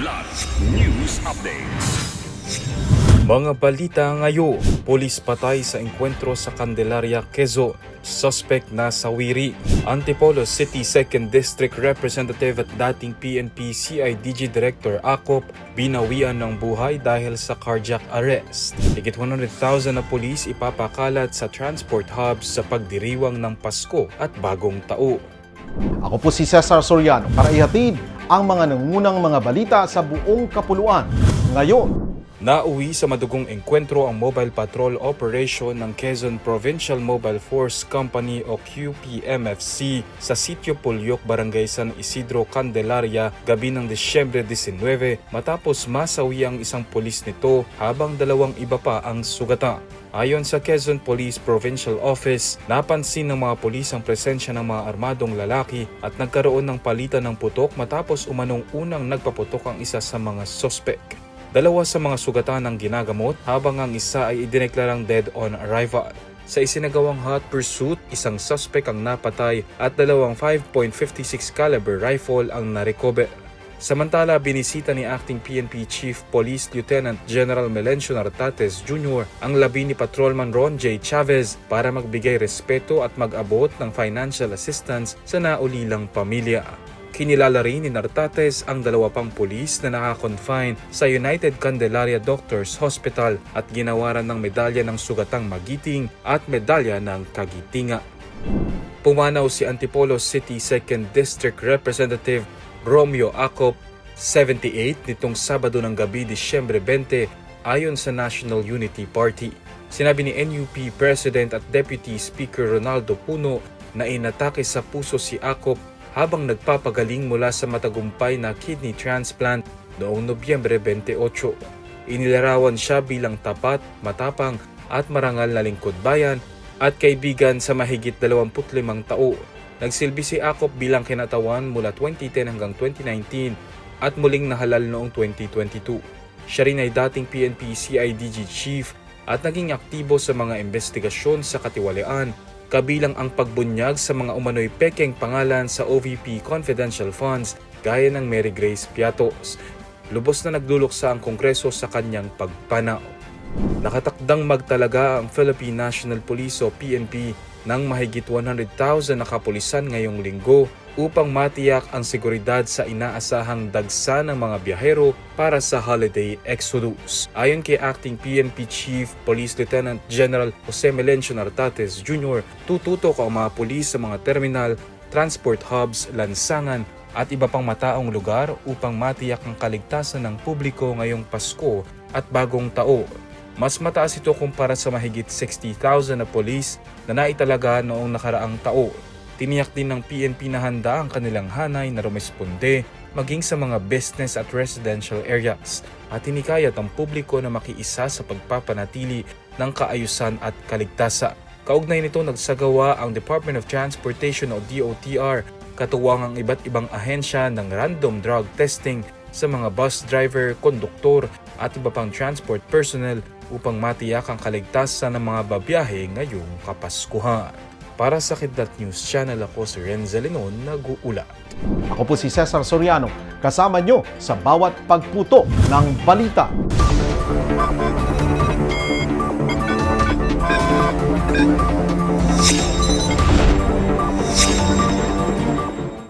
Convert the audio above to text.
Kidlat News Updates. Mga balita ngayon, pulis patay sa engkwentro sa Candelaria, Quezon. Suspect na sawiri. Antipolo City 2nd District Representative at dating PNP CIDG Director Acop binawian ng buhay dahil sa cardiac arrest. Higit 100,000 na pulis ipapakalat sa transport hubs sa pagdiriwang ng Pasko at Bagong Taon. Ako po si Cesar Soriano para ihatid ang mga nangungunang mga balita sa buong kapuluan. Ngayon, Nauwi sa madugong engkwentro ang mobile patrol operation ng Quezon Provincial Mobile Force Company o QPMFC sa Sitio Pulyok, Barangay San Isidro, Candelaria, gabi ng Disyembre 19 matapos masawi ang isang pulis nito habang dalawang iba pa ang sugatan. Ayon sa Quezon Police Provincial Office, napansin ng mga pulis ang presensya ng mga armadong lalaki at nagkaroon ng palitan ng putok matapos umanong unang nagpaputok ang isa sa mga sospek. Dalawa sa mga sugatan ang ginagamot habang ang isa ay idineklarang dead on arrival. Sa isinagawang hot pursuit, isang suspect ang napatay at dalawang 5.56 caliber rifle ang narecover. Samantala, binisita ni Acting PNP Chief Police Lieutenant General Melencio Nartates Jr. ang labi ni Patrolman Ron J. Chavez para magbigay respeto at mag-abot ng financial assistance sa naulilang pamilya. Kinilala rin ni Nartates ang dalawa pang pulis na nakakonfine sa United Candelaria Doctors Hospital at ginawaran ng medalya ng sugatang magiting at medalya ng kagitinga. Pumanaw si Antipolo City 2nd District Representative Romeo Acop, 78, nitong Sabado ng gabi, Disyembre 20, ayon sa National Unity Party. Sinabi ni NUP President at Deputy Speaker Ronaldo Puno na inatake sa puso si Acop habang nagpapagaling mula sa matagumpay na kidney transplant noong Nobyembre 28. Inilarawan siya bilang tapat, matapang at marangal na lingkod bayan at kaibigan sa mahigit 25 taon. Nagsilbi si Acop bilang kinatawan mula 2010 hanggang 2019 at muling nahalal noong 2022. Siya rin ay dating PNP CIDG Chief at naging aktibo sa mga investigasyon sa katiwalian, kabilang ang pagbunyag sa mga umano'y pekeng pangalan sa OVP confidential funds gaya ng Mary Grace Piatos. Lubos na nagduluksa ang Kongreso sa kanyang pagpanaw. Nakatakdang magtalaga ang Philippine National Police o PNP ng mahigit 100,000 na kapulisan ngayong linggo upang matiyak ang seguridad sa inaasahang dagsa ng mga biyahero para sa holiday exodus. Ayon kay Acting PNP Chief Police Lieutenant General Jose Melencio Nartates Jr., tututok ang mga pulis sa mga terminal, transport hubs, lansangan at iba pang mataong lugar upang matiyak ang kaligtasan ng publiko ngayong Pasko at Bagong Taon. Mas mataas ito kumpara sa mahigit 60,000 na pulis na naitalaga noong nakaraang taon. Tiniyak din ng PNP na handa ang kanilang hanay na rumesponde maging sa mga business at residential areas at hinikayat ang publiko na makiisa sa pagpapanatili ng kaayusan at kaligtasan. Kaugnay nito nagsagawa ang Department of Transportation o DOTR katuwang ang iba't ibang ahensya ng random drug testing sa mga bus driver, konduktor at iba pang transport personnel upang matiyak ang kaligtasan ng mga babiyahe ngayong Kapaskuhan. Para sa Kidlat News Channel, ako si Renza Lenon, nag-uula. ako po si Cesar Soriano, kasama nyo sa bawat pagputo ng balita.